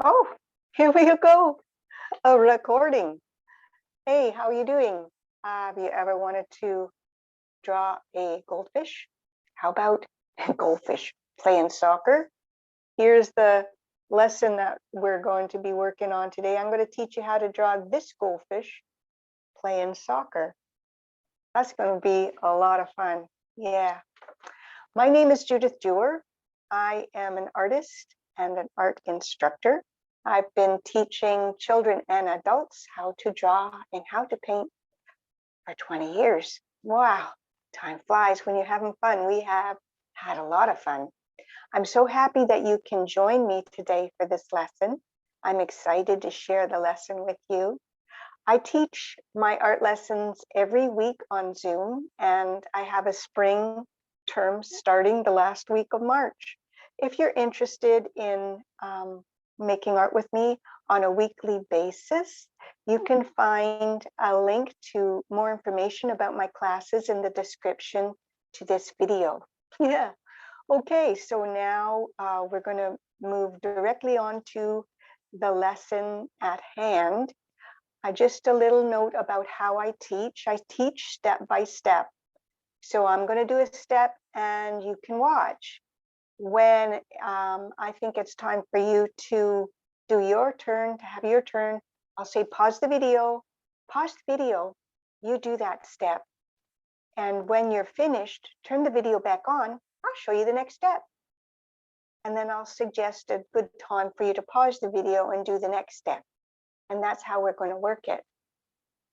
Oh, here we go. A recording. Hey, how are you doing? Have you ever wanted to draw a goldfish? How about goldfish playing soccer? Here's the lesson that we're going to be working on today. I'm going to teach you how to draw this goldfish playing soccer. That's going to be a lot of fun. Yeah. My name is Judith Dewar. I am an artist and an art instructor. I've been teaching children and adults how to draw and how to paint for 20 years. Wow, time flies when you're having fun. We have had a lot of fun. I'm so happy that you can join me today for this lesson. I'm excited to share the lesson with you. I teach my art lessons every week on Zoom, and I have a spring term starting the last week of March. If you're interested in making art with me on a weekly basis, you can find a link to more information about my classes in the description to this video. Yeah. Okay, so now we're going to move directly on to the lesson at hand. Just a little note about how I teach. I teach step by step. So I'm going to do a step and you can watch. When I think it's time for you to do your turn, to have your turn, I'll say pause the video, you do that step. And when you're finished, turn the video back on, I'll show you the next step. And then I'll suggest a good time for you to pause the video and do the next step. And that's how we're going to work it.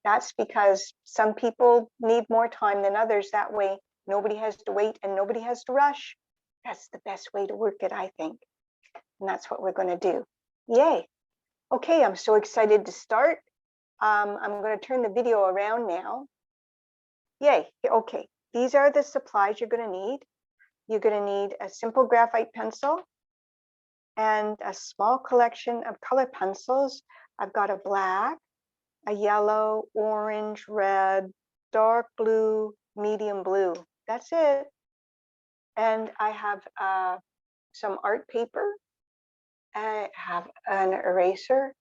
That's because some people need more time than others. That way, nobody has to wait and nobody has to rush. That's the best way to work it, I think. And that's what we're going to do. Yay. Okay, I'm so excited to start. I'm going to turn the video around now. Yay. Okay, these are the supplies you're going to need. You're going to need a simple graphite pencil and a small collection of color pencils. I've got a black, a yellow, orange, red, dark blue, medium blue. That's it. And I have some art paper. I have an eraser.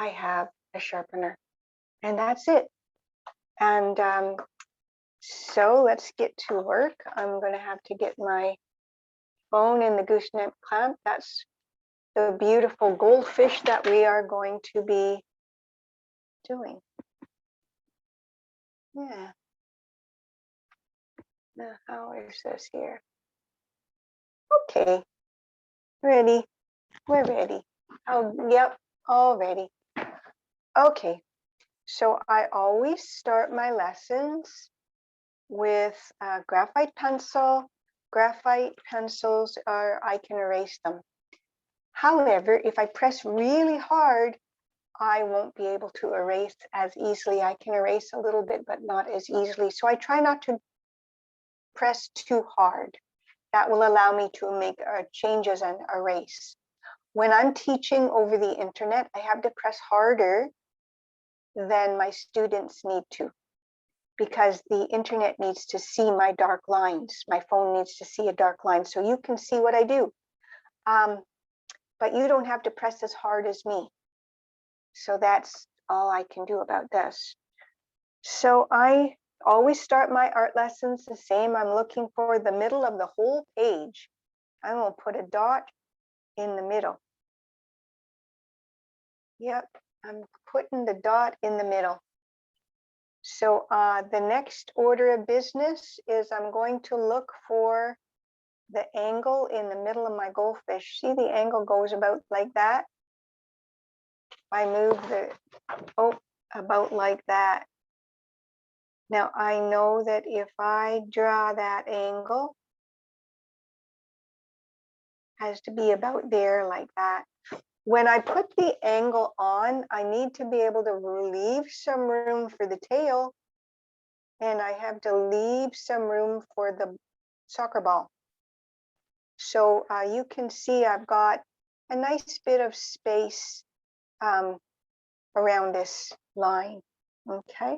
I have a sharpener. And that's it. And so let's get to work. I'm going to have to get my phone in the gooseneck clamp. That's the beautiful goldfish that we are going to be doing. Yeah. Now, how is this here? Okay. Ready. We're ready. Oh, yep. All ready. Okay. So I always start my lessons with a graphite pencil. Graphite pencils I can erase them. However, if I press really hard, I won't be able to erase as easily. I can erase a little bit, but not as easily. So I try not to press too hard. That will allow me to make changes and erase. When I'm teaching over the internet, I have to press harder than my students need to, because the internet needs to see my dark lines. My phone needs to see a dark line so you can see what I do. But you don't have to press as hard as me. So that's all I can do about this. So I always start my art lessons the same. I'm looking for the middle of the whole page. I'm going to put a dot in the middle. Yep, I'm putting the dot in the middle. So the next order of business is I'm going to look for the angle in the middle of my goldfish. See, the angle goes about like that. I move about like that. Now I know that if I draw that angle, it has to be about there like that. When I put the angle on, I need to be able to leave some room for the tail, and I have to leave some room for the soccer ball. So you can see I've got a nice bit of space around this line, okay?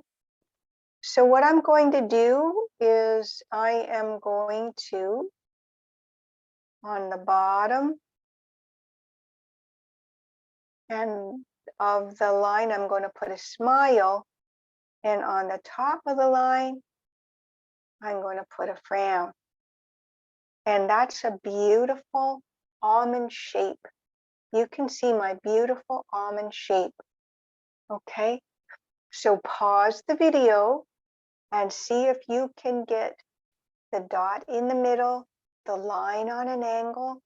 So what I'm going to do is I am going to, on the bottom, And of the line, I'm going to put a smile. And on the top of the line, I'm going to put a frown. And that's a beautiful almond shape. You can see my beautiful almond shape. Okay, so pause the video and see if you can get the dot in the middle, the line on an angle,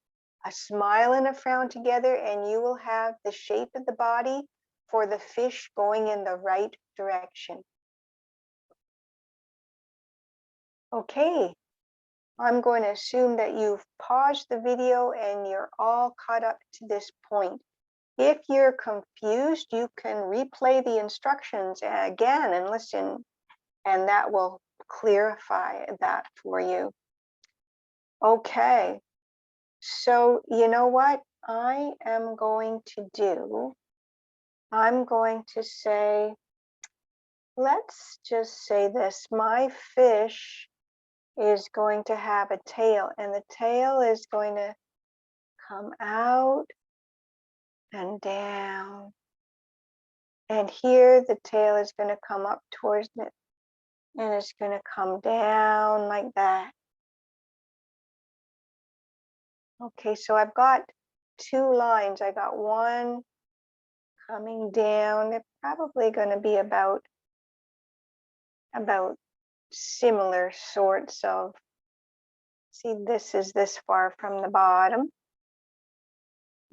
a smile and a frown together, and you will have the shape of the body for the fish going in the right direction. Okay, I'm going to assume that you've paused the video and you're all caught up to this point. If you're confused, you can replay the instructions again and listen, and that will clarify that for you. Okay, so you know what I am going to do? I'm going to say, let's just say this, my fish is going to have a tail, and the tail is going to come out and down. And here the tail is going to come up towards it, and it's going to come down like that. Okay, so I've got two lines. I got one coming down. They're probably going to be about similar sorts of, see, this is this far from the bottom.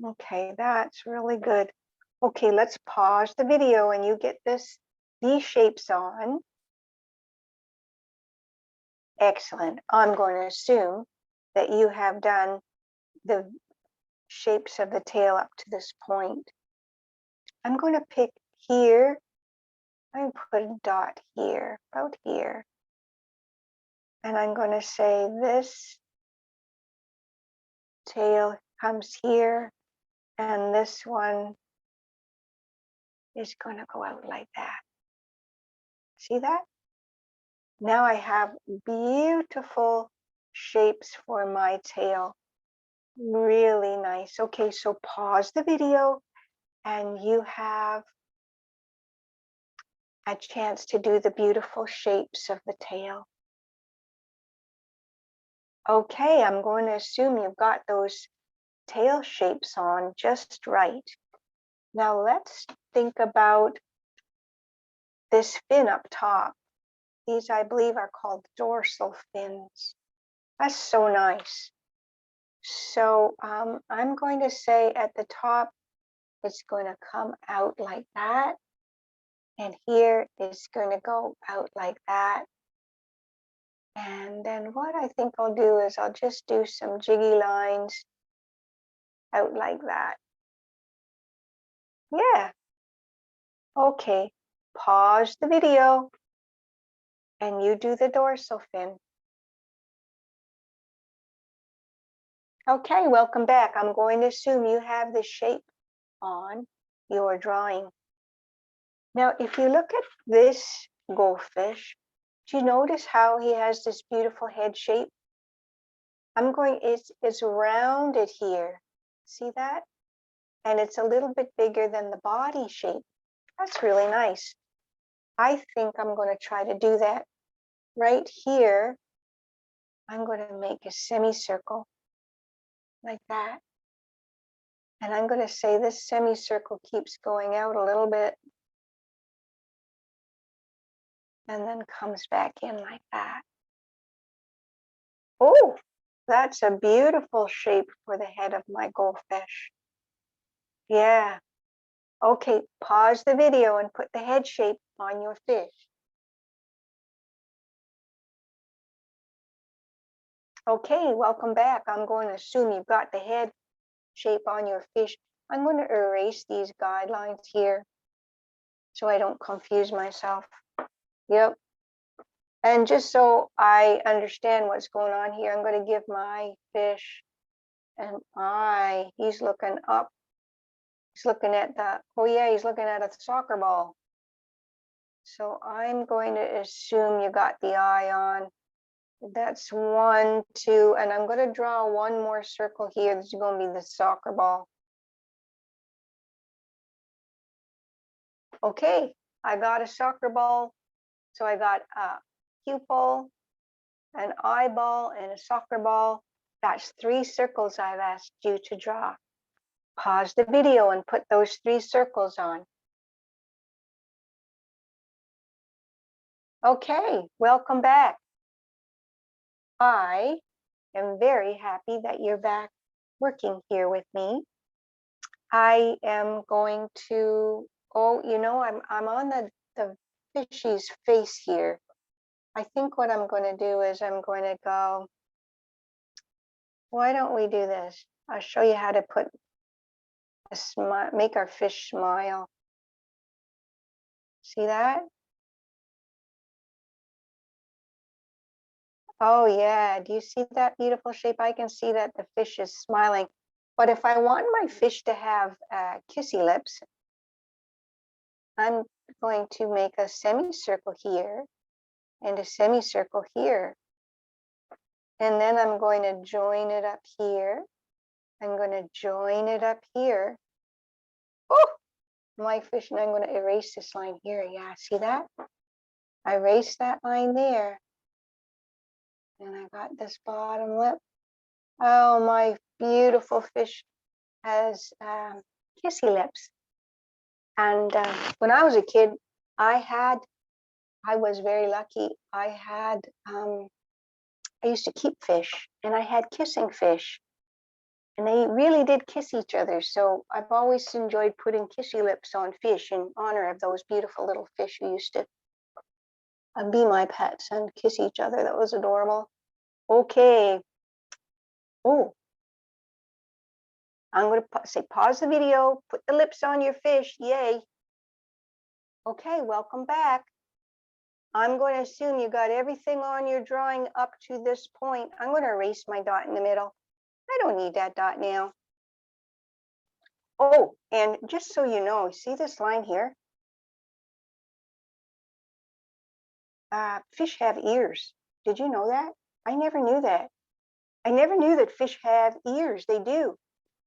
Okay, that's really good. Okay, let's pause the video and you get these shapes on. Excellent. I'm going to assume that you have done the shapes of the tail up to this point. I'm going to pick here. I'm going to put a dot here, about here. And I'm going to say this tail comes here, and this one is going to go out like that. See that? Now I have beautiful shapes for my tail. Really nice. Okay, so pause the video and you have a chance to do the beautiful shapes of the tail. Okay, I'm going to assume you've got those tail shapes on just right. Now let's think about this fin up top. These, I believe, are called dorsal fins. That's so nice. So I'm going to say at the top, it's going to come out like that. And here it's going to go out like that. And then what I think I'll do is I'll just do some jiggy lines out like that. Yeah. Okay. Pause the video and you do the dorsal fin. Okay, welcome back. I'm going to assume you have the shape on your drawing. Now, if you look at this goldfish, do you notice how he has this beautiful head shape? It's rounded here. See that? And it's a little bit bigger than the body shape. That's really nice. I think I'm going to try to do that. Right here, I'm going to make a semicircle like that. And I'm going to say this semicircle keeps going out a little bit and then comes back in like that. Oh, that's a beautiful shape for the head of my goldfish. Yeah. Okay, pause the video and put the head shape on your fish. Okay, welcome back. I'm going to assume you've got the head shape on your fish. I'm going to erase these guidelines here so I don't confuse myself. Yep. And just so I understand what's going on here, I'm going to give my fish an eye. He's looking up. He's looking at he's looking at a soccer ball. So I'm going to assume you got the eye on. That's 1, 2, and I'm going to draw one more circle here. This is going to be the soccer ball. Okay, I got a soccer ball. So I got a pupil, an eyeball, and a soccer ball. That's 3 circles I've asked you to draw. Pause the video and put those 3 circles on. Okay, welcome back. I am very happy that you're back working here with me. I am going to, I'm on the fishy's face here. I think what I'm going to do is I'm going to go, why don't we do this? I'll show you how to put a smile, make our fish smile. See that? Oh yeah, do you see that beautiful shape? I can see that the fish is smiling. But if I want my fish to have kissy lips, I'm going to make a semicircle here and a semicircle here. And then I'm going to join it up here. I'm going to join it up here. Oh, my fish, and I'm going to erase this line here. Yeah, see that? I erased that line there. And I got this bottom lip. Oh, my beautiful fish has kissy lips. And when I was a kid, I was very lucky. I used to keep fish, and I had kissing fish. And they really did kiss each other. So I've always enjoyed putting kissy lips on fish in honor of those beautiful little fish who used to be my pets and kiss each other. That was adorable. Okay. Oh, I'm going to say pause the video, put the lips on your fish. Yay. Okay, welcome back. I'm going to assume you got everything on your drawing up to this point. I'm going to erase my dot in the middle. I don't need that dot now. Oh, and just so you know, see this line here? Fish have ears. Did you know that? I never knew that. I never knew that fish have ears. They do.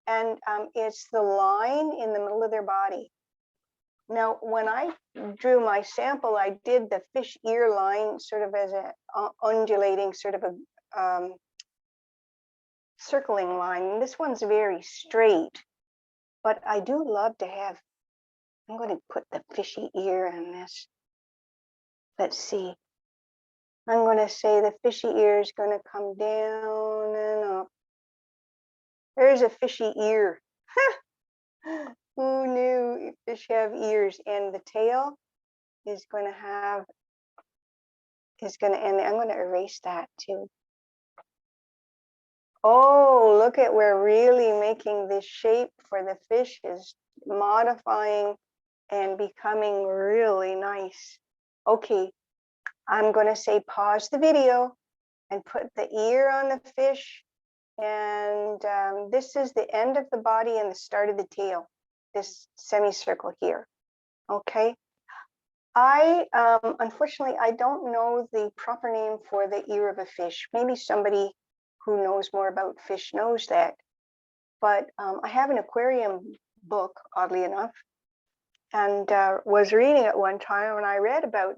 And it's the line in the middle of their body. Now, when I drew my sample, I did the fish ear line sort of as a undulating sort of a circling line. This one's very straight, but I do love to have, I'm going to put the fishy ear in this. Let's see. I'm going to say the fishy ear is going to come down and up. There's a fishy ear. Who knew fish have ears? And the tail is going to have, and I'm going to erase that too. Oh, look at, we're really making this shape for the fish is modifying and becoming really nice. Okay, I'm going to say pause the video and put the ear on the fish. And this is the end of the body and the start of the tail, this semicircle here. Okay. Unfortunately, I don't know the proper name for the ear of a fish. Maybe somebody who knows more about fish knows that. But I have an aquarium book, oddly enough, and was reading it one time, and I read about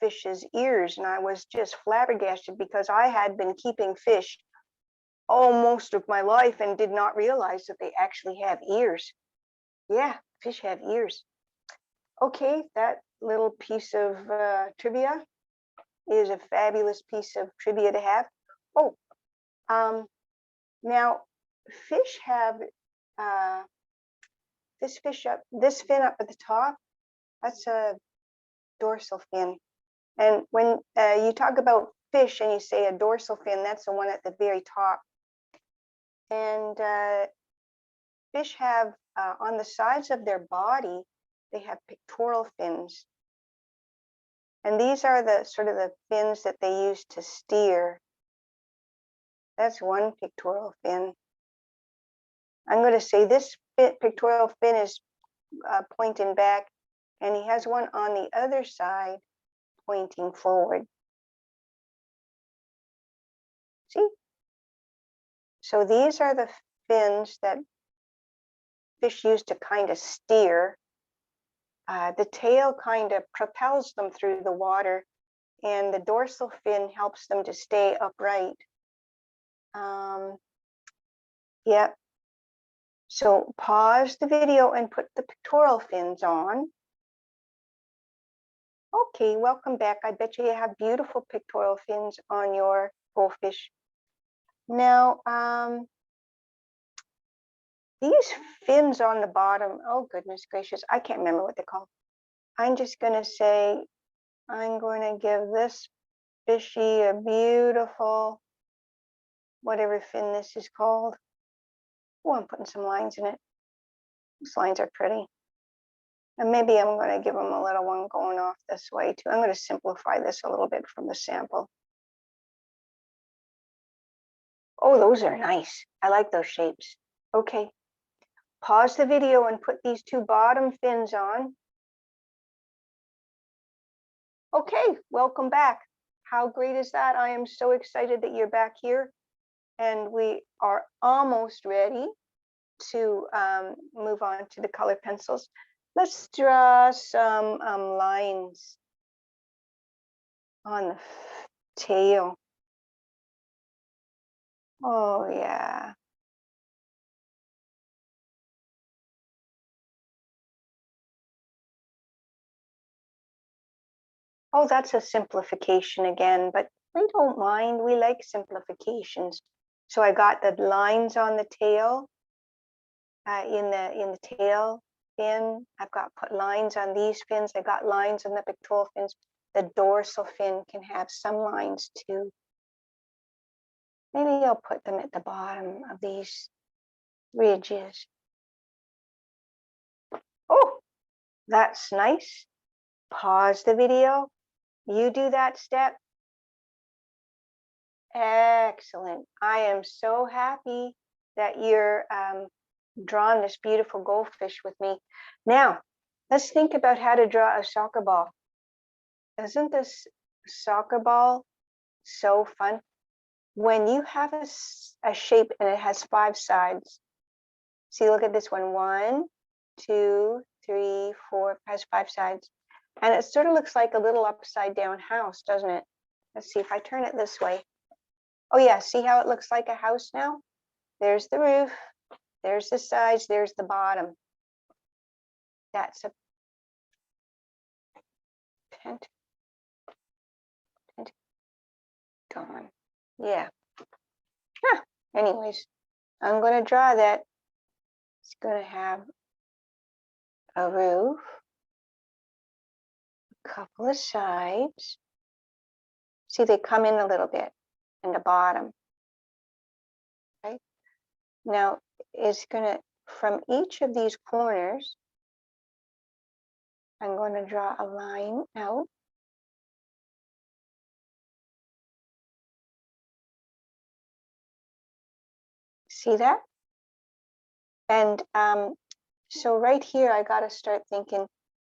fish's ears, and I was just flabbergasted because I had been keeping fish most of my life and did not realize that they actually have ears. Yeah, fish have ears. Okay, that little piece of trivia is a fabulous piece of trivia to have. Oh, now fish have this fin up at the top. That's a dorsal fin. And when you talk about fish and you say a dorsal fin, that's the one at the very top. And fish have on the sides of their body, they have pectoral fins. And these are the sort of the fins that they use to steer. That's one pectoral fin. I'm going to say this pectoral fin is pointing back, and he has one on the other side pointing forward. See? So these are the fins that fish use to kind of steer. The tail kind of propels them through the water, and the dorsal fin helps them to stay upright. Yep. So pause the video and put the pectoral fins on. Okay, welcome back. I bet you have beautiful pectoral fins on your goldfish. Now, these fins on the bottom, oh goodness gracious, I can't remember what they're called. I'm just gonna say, I'm going to give this fishy a beautiful, whatever fin this is called. Oh, I'm putting some lines in it. These lines are pretty. And maybe I'm going to give them a little one going off this way too. I'm going to simplify this a little bit from the sample. Oh, those are nice. I like those shapes. Okay, pause the video and put these two bottom fins on. Okay, welcome back. How great is that? I am so excited that you're back here. And we are almost ready to move on to the color pencils. Let's draw some lines on the tail. Oh, yeah. Oh, that's a simplification again, but we don't mind. We like simplifications. So I got the lines on the tail, in the tail fin. I've got put lines on these fins. I got lines on the pectoral fins. The dorsal fin can have some lines too. Maybe I'll put them at the bottom of these ridges. Oh, that's nice. Pause the video. You do that step. Excellent. I am so happy that you're drawing this beautiful goldfish with me. Now, let's think about how to draw a soccer ball. Isn't this soccer ball so fun? When you have a shape and it has 5 sides. See, look at this one. 1, 2, 3, 4, has 5 sides. And it sort of looks like a little upside down house, doesn't it? Let's see if I turn it this way. Oh yeah, see how it looks like a house now? There's the roof, there's the sides, there's the bottom. That's a pentagon. Yeah. Huh. Anyways, I'm going to draw that. It's going to have a roof, a couple of sides. See, they come in a little bit in the bottom. Okay. Now, it's going to, from each of these corners, I'm going to draw a line out. See that? And so right here, I got to start thinking,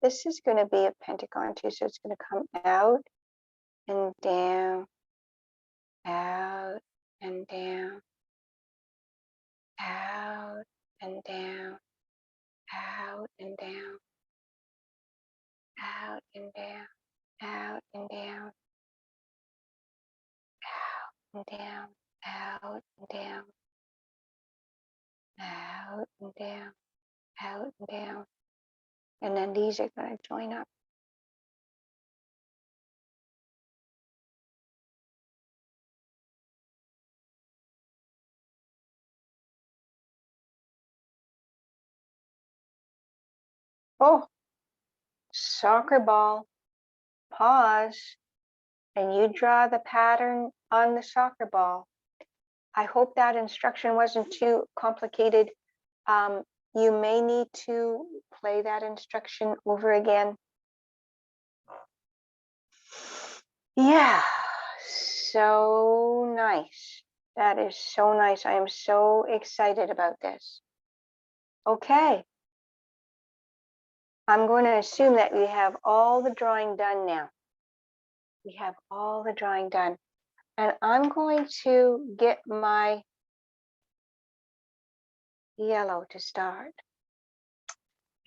this is going to be a pentagon too. So it's going to come out and down, out and down, out and down, out and down, out and down, out and down, out and down, out and down, out and down, out and down. And then these are going to join up. Oh, soccer ball. Pause. And you draw the pattern on the soccer ball. I hope that instruction wasn't too complicated. You may need to play that instruction over again. Yeah, so nice. That is so nice. I am so excited about this. Okay. I'm going to assume that we have all the drawing done now. We have all the drawing done. And I'm going to get my yellow to start.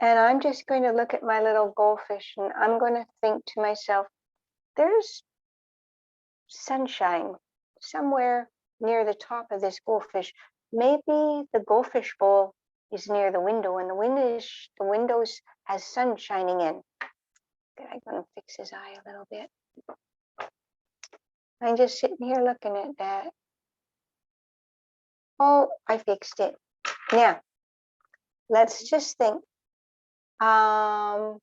And I'm just going to look at my little goldfish and I'm going to think to myself, there's sunshine somewhere near the top of this goldfish. Maybe the goldfish bowl is near the window and the windows has sun shining in. I'm going to fix his eye a little bit. I'm just sitting here looking at that. Oh, I fixed it. Now, let's just think. I'm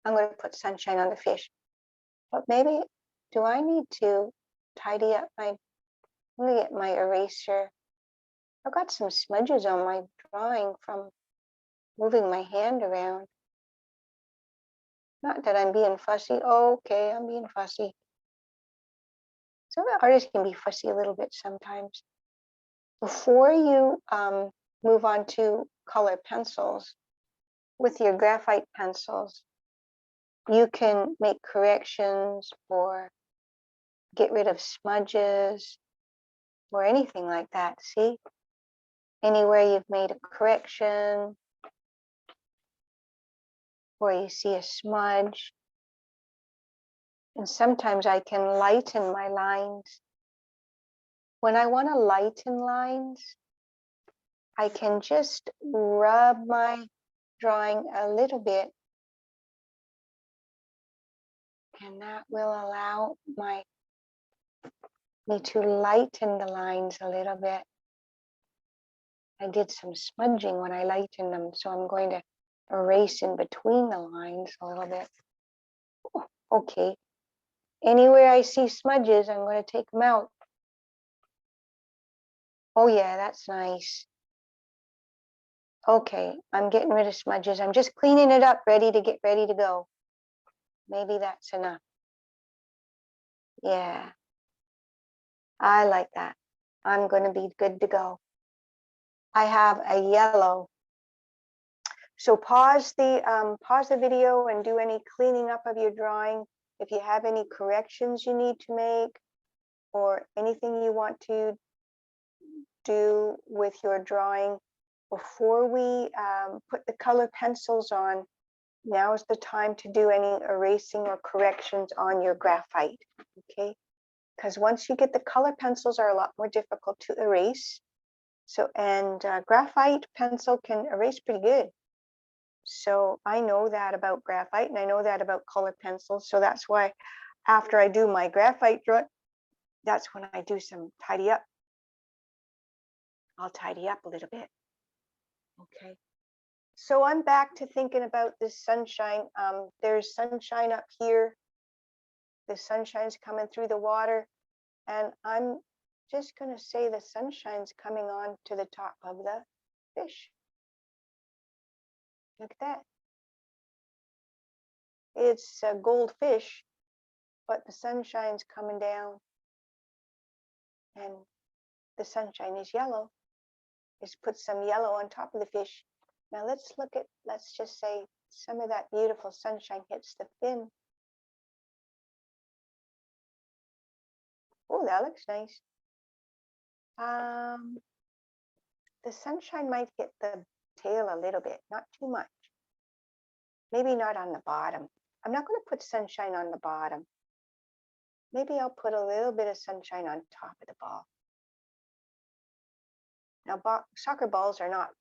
going to put sunshine on the fish. But maybe, do I need to tidy up my, let me get my eraser. I've got some smudges on my drawing from moving my hand around. Not that I'm being fussy. Oh, okay, I'm being fussy. So artists can be fussy a little bit sometimes. Before you move on to color pencils, with your graphite pencils, you can make corrections or get rid of smudges or anything like that. See? Anywhere you've made a correction or you see a smudge. And sometimes I can lighten my lines. When I want to lighten lines, I can just rub my drawing a little bit, and that will allow me to lighten the lines a little bit. I did some smudging when I lightened them, so I'm going to erase in between the lines a little bit. Okay. Anywhere I see smudges, I'm going to take them out. Oh yeah, that's nice. Okay, I'm getting rid of smudges. I'm just cleaning it up, ready to go. Maybe that's enough. Yeah, I like that. I'm going to be good to go. I have a yellow. So pause the video and do any cleaning up of your drawing. If you have any corrections you need to make or anything you want to do with your drawing before we put the color pencils on, now is the time to do any erasing or corrections on your graphite, okay? Because once you get the color pencils are a lot more difficult to erase. So, and graphite pencil can erase pretty good. So I know that about graphite and I know that about color pencils. So that's why after I do my graphite drawing, that's when I do some tidy up. I'll tidy up a little bit. Okay. So I'm back to thinking about this sunshine. There's sunshine up here. The sunshine's coming through the water. And I'm just going to say the sunshine's coming on to the top of the fish. Look at that. It's a goldfish, but the sunshine's coming down. And the sunshine is yellow. Just put some yellow on top of the fish. Now let's look at, let's just say some of that beautiful sunshine hits the fin. Oh, that looks nice. The sunshine might hit the tail a little bit, not too much. Maybe not on the bottom. I'm not going to put sunshine on the bottom. Maybe I'll put a little bit of sunshine on top of the ball. Now, soccer balls are not,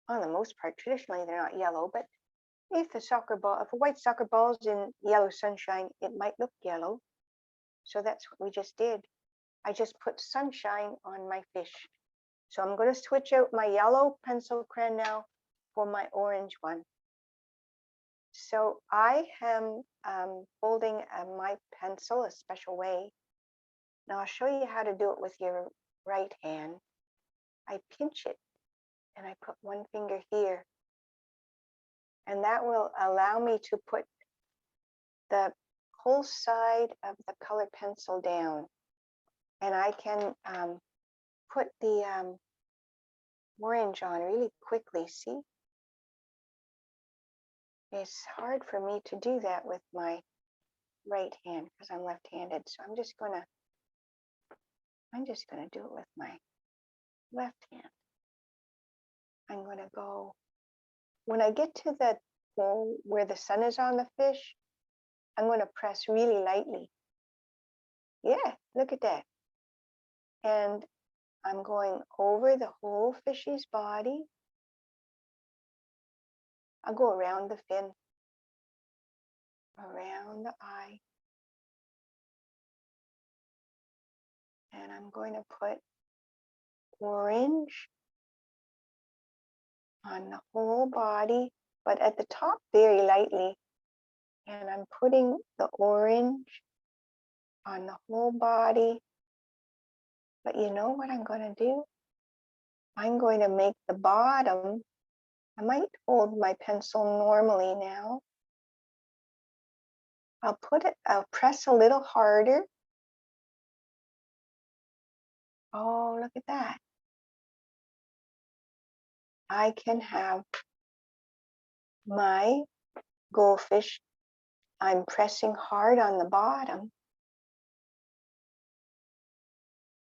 on the most part, traditionally they're not yellow, but if a white soccer ball is in yellow sunshine, it might look yellow. So that's what we just did. I just put sunshine on my fish. So I'm going to switch out my yellow pencil crayon now for my orange one. So I am holding my pencil a special way. Now I'll show you how to do it with your right hand. I pinch it and I put one finger here. And that will allow me to put the whole side of the color pencil down. And I can put the orange on really quickly, see? It's hard for me to do that with my right hand because I'm left-handed. So I'm just gonna do it with my left hand. I'm going to go, when I get to the where the sun is on the fish, I'm going to press really lightly. Yeah, look at that. And I'm going over the whole fish's body. I'll go around the fin, around the eye. And I'm going to put orange on the whole body, but at the top very lightly. And I'm putting the orange on the whole body. But you know what I'm going to do? I'm going to make the bottom, I might hold my pencil normally now. I'll press a little harder. Oh, look at that. I can have my goldfish. I'm pressing hard on the bottom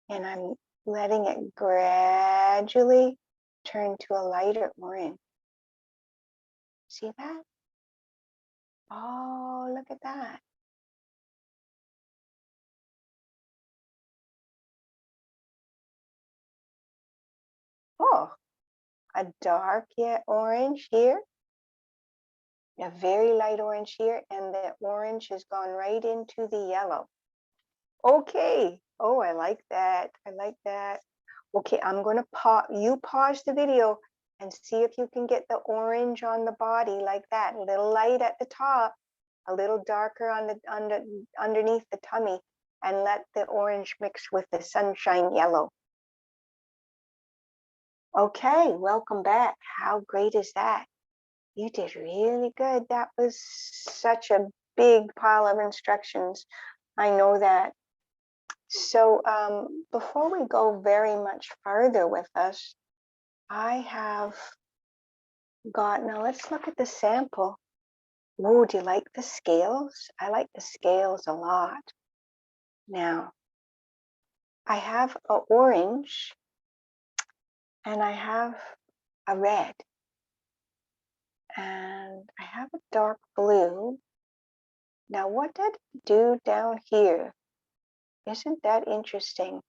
and I'm letting it gradually turn to a lighter orange. See that? Oh, look at that. Oh, a dark yet orange here, a very light orange here, and the orange has gone right into the yellow. Okay. Oh, I like that. I like that. Okay, I'm going to pause the video and see if you can get the orange on the body like that. A little light at the top, a little darker on the underneath the tummy, and let the orange mix with the sunshine yellow. Okay, welcome back. How great is that? You did really good. That was such a big pile of instructions. I know that. So before we go very much further with us, I have got, now let's look at the sample. Oh, do you like the scales? I like the scales a lot. Now, I have an orange and I have a red and I have a dark blue. Now, what did it do down here? Isn't that interesting?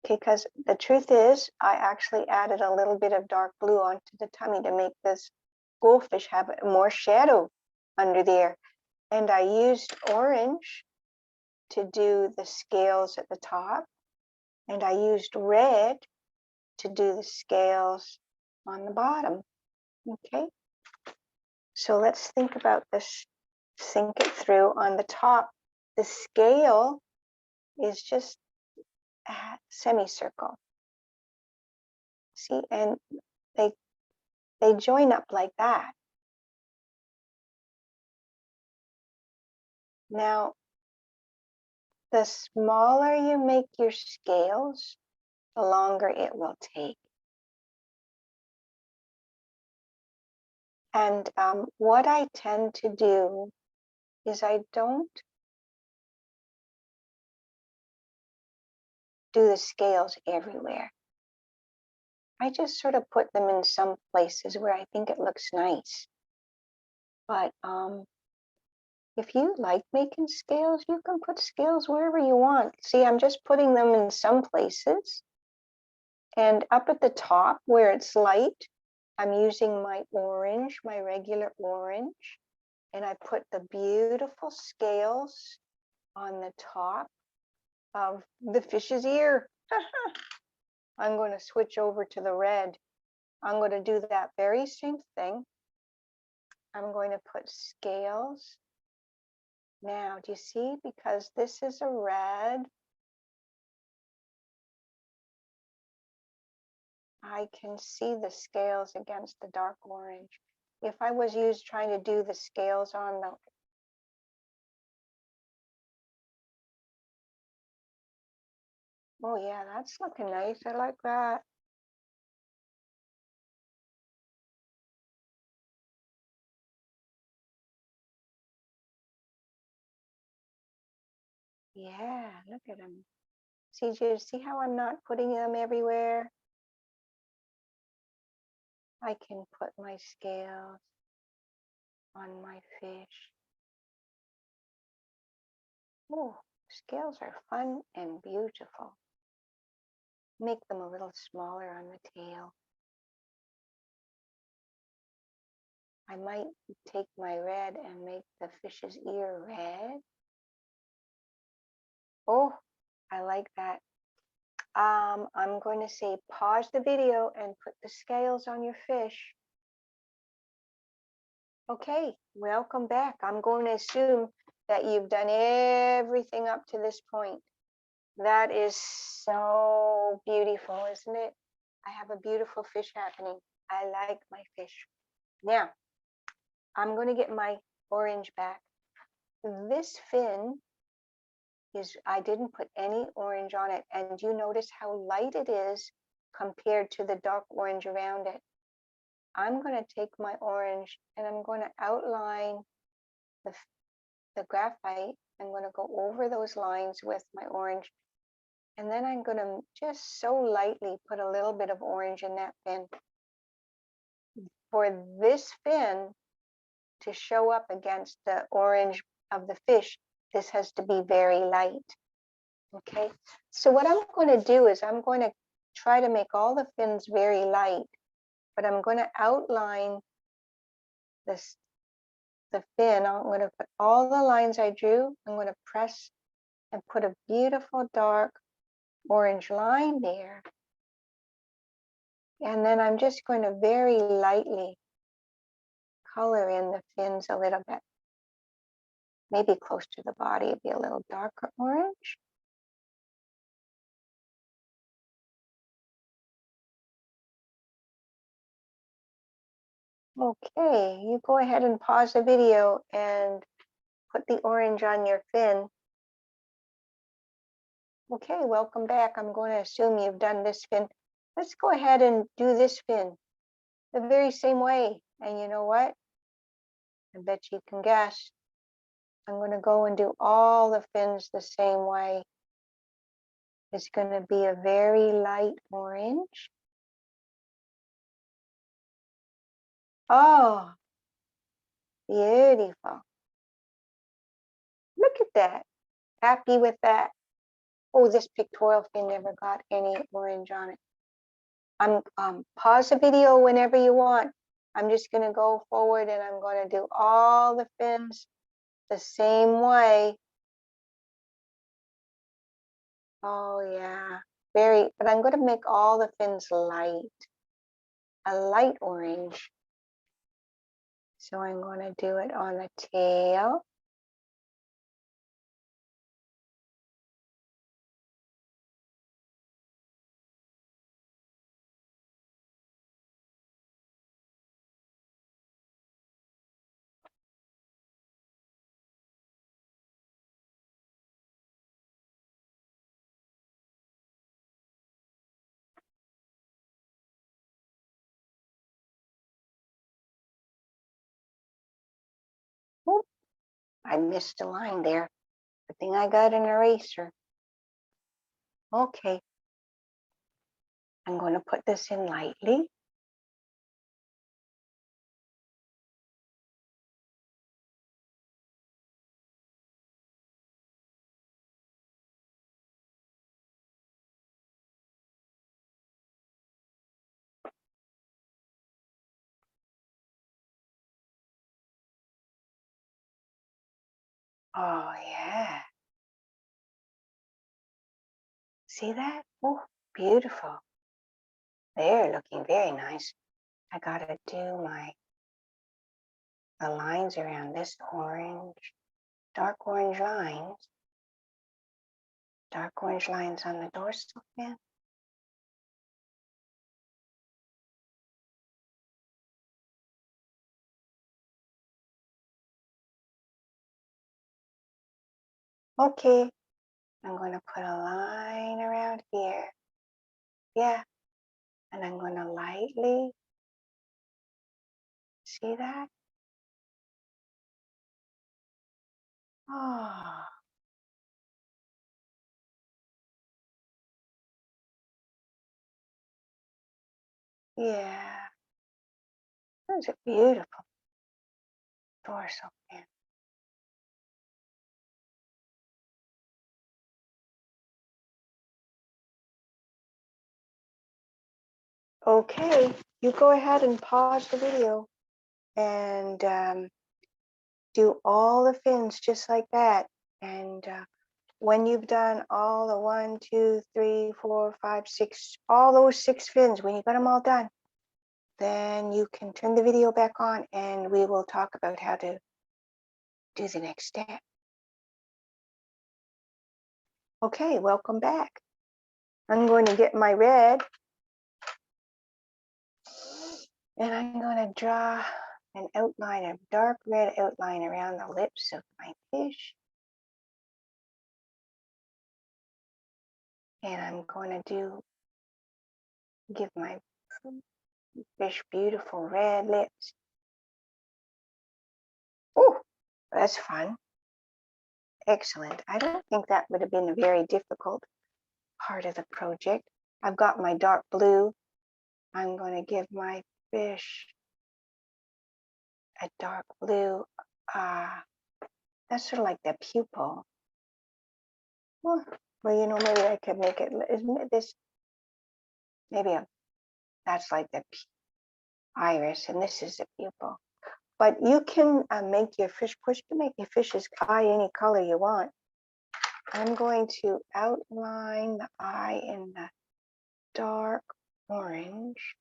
Because the truth is, I actually added a little bit of dark blue onto the tummy to make this goldfish have more shadow under there. And I used orange to do the scales at the top. And I used red to do the scales on the bottom. Okay. So let's think about this, think it through. On the top, the scale is just a semicircle. See, and they join up like that. Now, the smaller you make your scales, the longer it will take. And what I tend to do is I don't do the scales everywhere. I just sort of put them in some places where I think it looks nice. But if you like making scales, you can put scales wherever you want. See, I'm just putting them in some places. And up at the top where it's light, I'm using my orange, my regular orange. And I put the beautiful scales on the top of the fish's ear. I'm going to switch over to the red. I'm going to do that very same thing. I'm going to put scales. Now, do you see? Because this is a red, I can see the scales against the dark orange. If I was trying to do the scales on the, oh yeah, that's looking nice. I like that. Yeah, look at them. See, do you see how I'm not putting them everywhere? I can put my scales on my fish. Oh, scales are fun and beautiful. Make them a little smaller on the tail. I might take my red and make the fish's ear red. Oh, I like that. I'm going to say pause the video and put the scales on your fish. Okay, welcome back. I'm going to assume that you've done everything up to this point. That is so beautiful, isn't it? I have a beautiful fish happening. I like my fish. Now, I'm going to get my orange back. This fin I didn't put any orange on it. And you notice how light it is compared to the dark orange around it. I'm going to take my orange and I'm going to outline the graphite. I'm going to go over those lines with my orange. And then I'm going to just so lightly put a little bit of orange in that fin. For this fin to show up against the orange of the fish, this has to be very light. Okay, so what I'm going to do is I'm going to try to make all the fins very light, but I'm going to outline the fin. I'm going to put all the lines I drew. I'm going to press and put a beautiful dark orange line there. And then I'm just going to very lightly color in the fins a little bit. Maybe close to the body, it'd be a little darker orange. Okay, you go ahead and pause the video and put the orange on your fin. Okay, welcome back. I'm going to assume you've done this fin. Let's go ahead and do this fin the very same way. And you know what? I bet you can guess. I'm going to go and do all the fins the same way. It's going to be a very light orange. Oh, beautiful. Look at that. Happy with that. Oh, this pictorial fin never got any orange on it. Pause the video whenever you want. I'm just going to go forward and I'm going to do all the fins the same way. Oh yeah, but I'm going to make all the fins light, a light orange. So I'm going to do it on the tail. Oop, I missed a line there. Good thing I got an eraser. Okay, I'm going to put this in lightly. Oh yeah. See that? Oh, beautiful. They're looking very nice. I gotta do the lines around this orange, dark orange lines on the dorsal fin. Okay, I'm going to put a line around here. Yeah, and I'm going to lightly, see that? Oh, yeah. That's a beautiful dorsal fin. Okay, you go ahead and pause the video and do all the fins just like that. And when you've done all the 1, 2, 3, 4, 5, 6, all those 6 fins, when you got them all done, then you can turn the video back on and we will talk about how to do the next step. Okay, welcome back. I'm going to get my red and I'm going to draw an outline, a dark red outline around the lips of my fish. And I'm going to give my fish beautiful red lips. Oh, that's fun. Excellent. I don't think that would have been a very difficult part of the project. I've got my dark blue. I'm going to give my fish a dark blue. That's sort of like the pupil. Well, you know, maybe I could make it, isn't it this, maybe that's like the iris and this is the pupil. But you can make your fish, push to make your fish's eye any color you want. I'm going to outline the eye in the dark orange.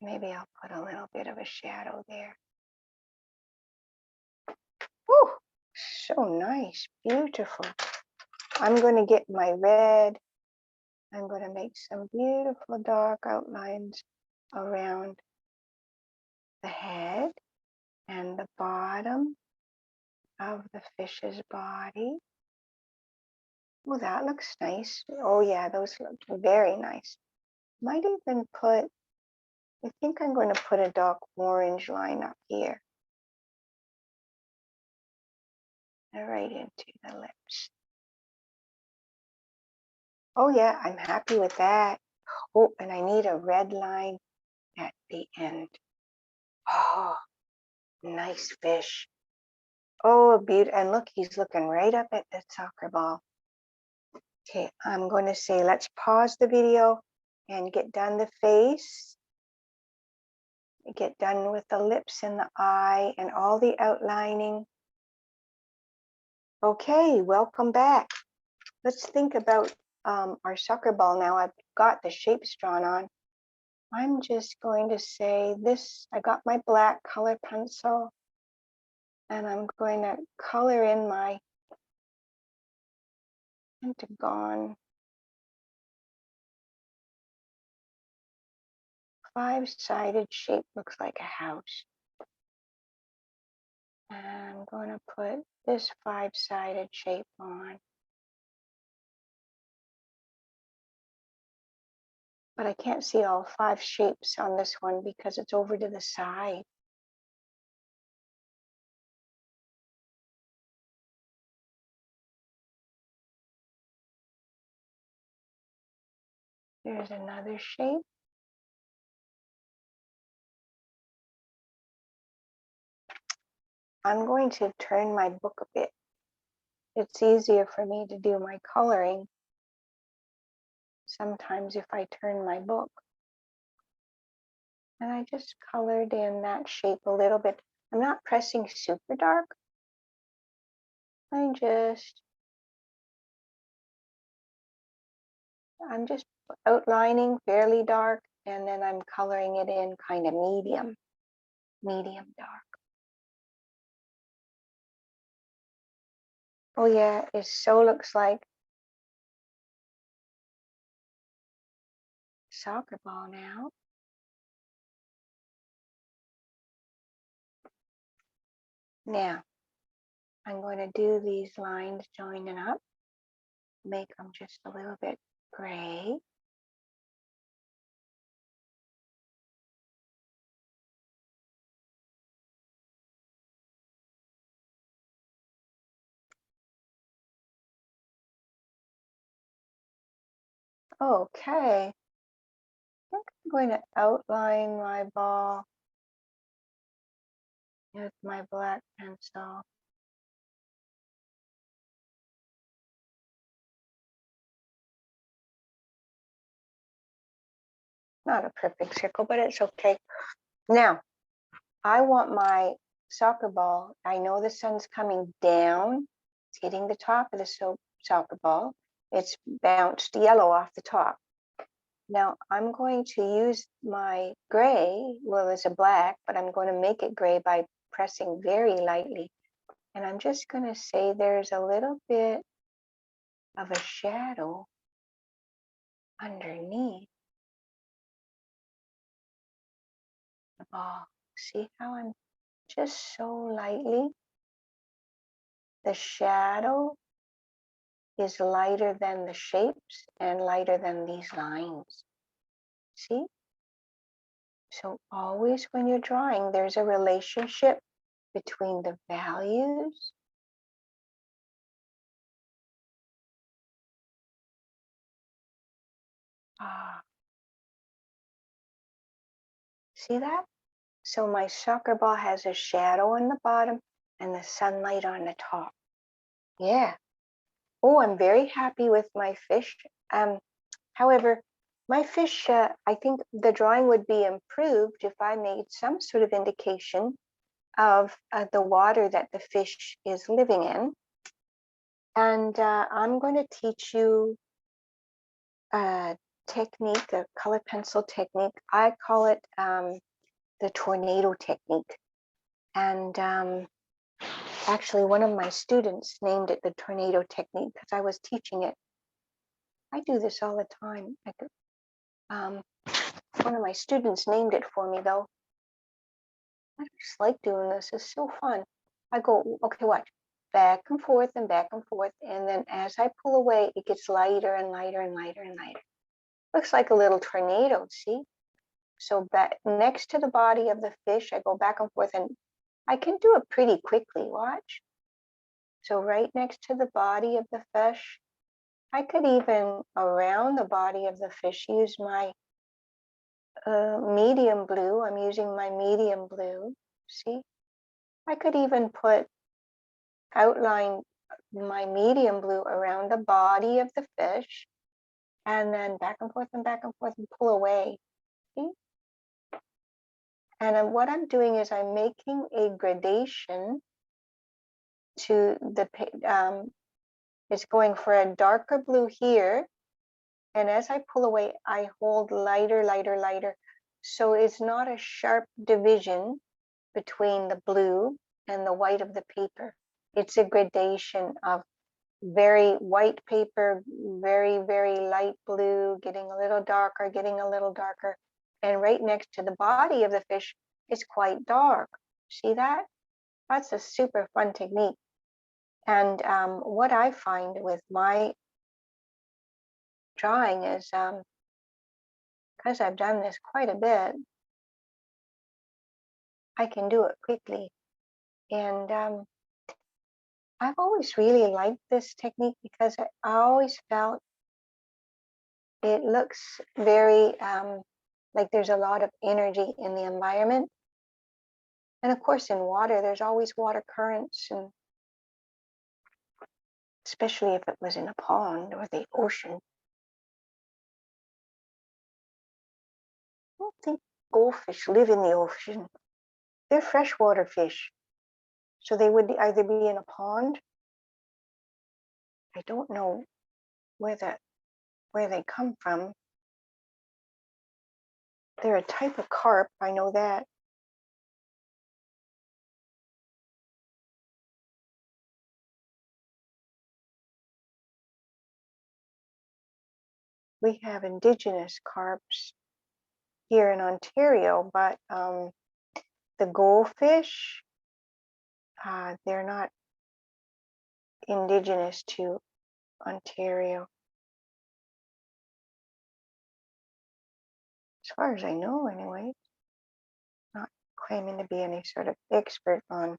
Maybe I'll put a little bit of a shadow there. Whew, so nice, beautiful. I'm going to get my red. I'm going to make some beautiful dark outlines around the head and the bottom of the fish's body. Oh, that looks nice. Oh yeah, those look very nice. Might even put, I think I'm going to put a dark orange line up here. Right into the lips. Oh yeah, I'm happy with that. Oh, and I need a red line at the end. Oh, nice fish. Oh, beautiful. And look, he's looking right up at the soccer ball. Okay, I'm going to say, let's pause the video and get done the face. Get done with the lips and the eye and all the outlining. Okay, welcome back. Let's think about our soccer ball now. I've got the shapes drawn on. I'm just going to say this, I got my black color pencil and I'm going to color in my pentagon. 5-sided shape looks like a house. And I'm going to put this 5-sided shape on. But I can't see all 5 shapes on this one because it's over to the side. There's another shape. I'm going to turn my book a bit. It's easier for me to do my coloring sometimes if I turn my book. And I just colored in that shape a little bit. I'm not pressing super dark. I'm just outlining fairly dark and then I'm coloring it in kind of medium dark. Oh yeah, it so looks like soccer ball now. Now, I'm going to do these lines joining up, make them just a little bit gray. Okay. think I'm going to outline my ball with my black pencil. Not a perfect circle, but it's okay. Now, I want my soccer ball. I know the sun's coming down. It's hitting the top of the soccer ball. It's bounced yellow off the top. Now I'm going to use my gray. Well, it's a black, but I'm going to make it gray by pressing very lightly. And I'm just going to say there's a little bit of a shadow underneath the ball. See how I'm just so lightly? The shadow is lighter than the shapes and lighter than these lines. See? So always when you're drawing, there's a relationship between the values see that? So my soccer ball has a shadow on the bottom and the sunlight on the top. Yeah. Oh, I'm very happy with my fish. However, my fish, I think the drawing would be improved if I made some sort of indication of the water that the fish is living in. And I'm going to teach you a technique, a color pencil technique. I call it the tornado technique. And actually, one of my students named it the tornado technique because I was teaching it. I do this all the time. One of my students named it for me, though. I just like doing this. It's so fun. I go, okay, watch. Back and forth and back and forth. And then as I pull away, it gets lighter and lighter and lighter and lighter. Looks like a little tornado, see? So back next to the body of the fish, I go back and forth and I can do it pretty quickly, watch. So right next to the body of the fish, I could even around the body of the fish use my medium blue. I'm using my medium blue, see? I could even outline my medium blue around the body of the fish and then back and forth and back and forth and pull away, see? And what I'm doing is I'm making a gradation to the, it's going for a darker blue here. And as I pull away, I hold lighter, lighter, lighter. So it's not a sharp division between the blue and the white of the paper. It's a gradation of very white paper, very, very light blue, getting a little darker, getting a little darker. And right next to the body of the fish, it's quite dark. See that? That's a super fun technique. And what I find with my drawing is, because I've done this quite a bit, I can do it quickly. And I've always really liked this technique because I always felt it looks very like there's a lot of energy in the environment. And of course, in water, there's always water currents, and especially if it was in a pond or the ocean. I don't think goldfish live in the ocean. They're freshwater fish. So they would either be in a pond. I don't know where they come from. They're a type of carp, I know that. We have indigenous carps here in Ontario, but the goldfish, they're not indigenous to Ontario. As far as I know, anyway. Not claiming to be any sort of expert on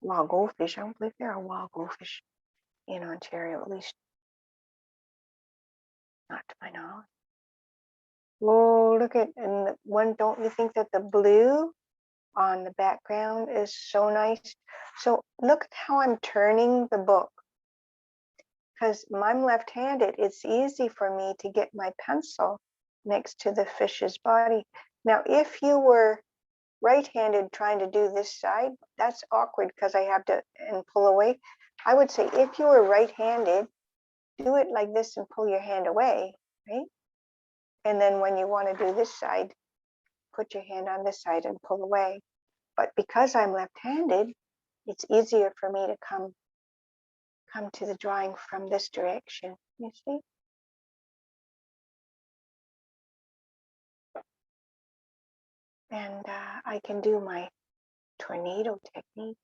wild goldfish. I don't believe there are wild goldfish in Ontario, at least not to my knowledge. Oh, look at, and the one, don't you think that the blue on the background is so nice? So look at how I'm turning the book. Because I'm left-handed, it's easy for me to get my pencil next to the fish's body. Now, if you were right-handed trying to do this side, that's awkward because I have to and pull away. I would say if you were right-handed, do it like this and pull your hand away, right? And then when you want to do this side, put your hand on this side and pull away. But because I'm left-handed, it's easier for me to come to the drawing from this direction, you see? And I can do my tornado technique.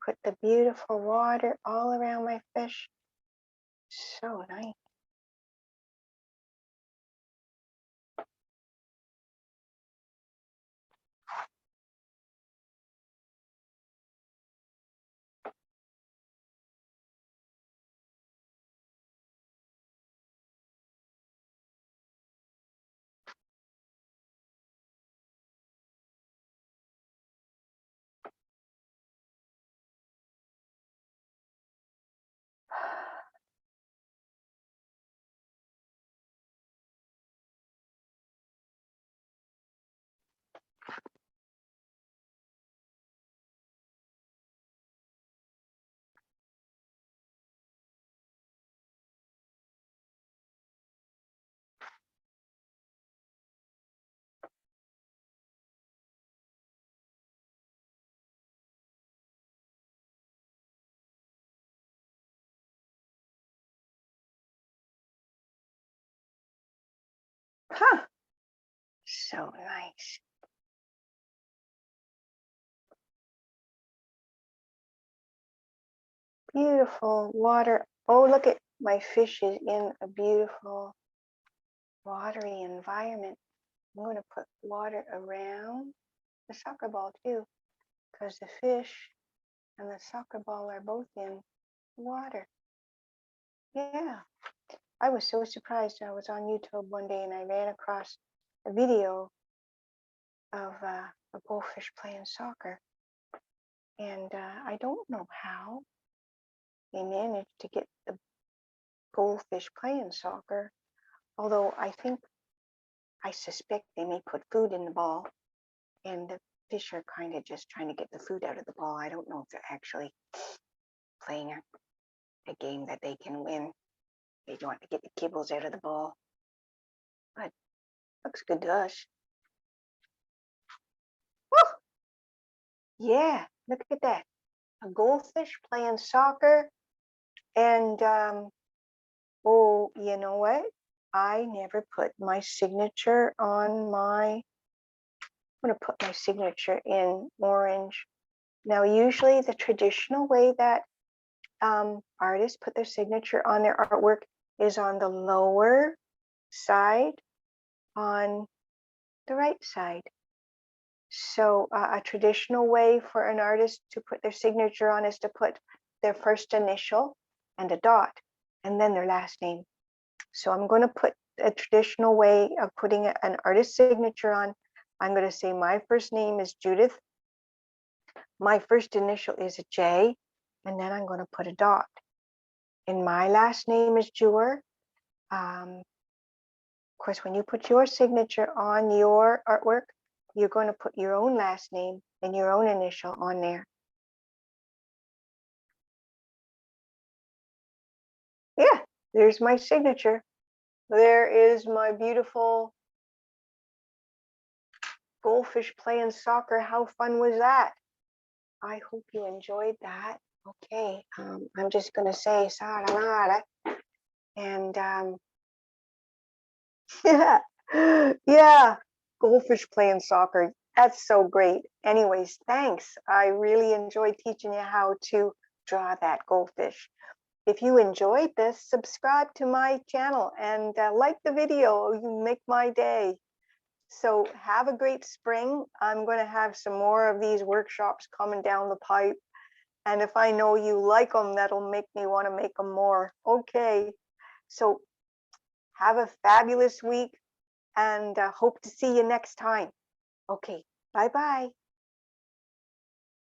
Put the beautiful water all around my fish. So nice. Huh, so nice. Beautiful water. Oh, look at my fish is in a beautiful watery environment. I'm going to put water around the soccer ball too, because the fish and the soccer ball are both in water. Yeah, I was so surprised. I was on YouTube one day and I ran across a video of a goldfish playing soccer. And I don't know how they managed to get the goldfish playing soccer, although I suspect they may put food in the ball and the fish are kind of just trying to get the food out of the ball. I don't know if they're actually playing a game that they can win. They want to get the kibbles out of the ball. But looks good to us. Woo! Yeah, look at that. A goldfish playing soccer. And oh, you know what? I never put my signature on my, I'm going to put my signature in orange. Now, usually the traditional way that artists put their signature on their artwork is on the lower side, on the right side. So a traditional way for an artist to put their signature on is to put their first initial and a dot, and then their last name. So I'm going to put a traditional way of putting an artist signature on. I'm going to say my first name is Judith. My first initial is a J, and then I'm going to put a dot. And my last name is Jewer. Of course, when you put your signature on your artwork, you're going to put your own last name and your own initial on there. Yeah, there's my signature. There is my beautiful goldfish playing soccer. How fun was that? I hope you enjoyed that. Okay, I'm just going to say sayonara. And yeah, yeah, goldfish playing soccer. That's so great. Anyways, thanks. I really enjoyed teaching you how to draw that goldfish. If you enjoyed this, subscribe to my channel and like the video. You make my day. So have a great spring. I'm going to have some more of these workshops coming down the pipe. And if I know you like them, that'll make me want to make them more. Okay. So have a fabulous week and hope to see you next time. Okay, bye-bye.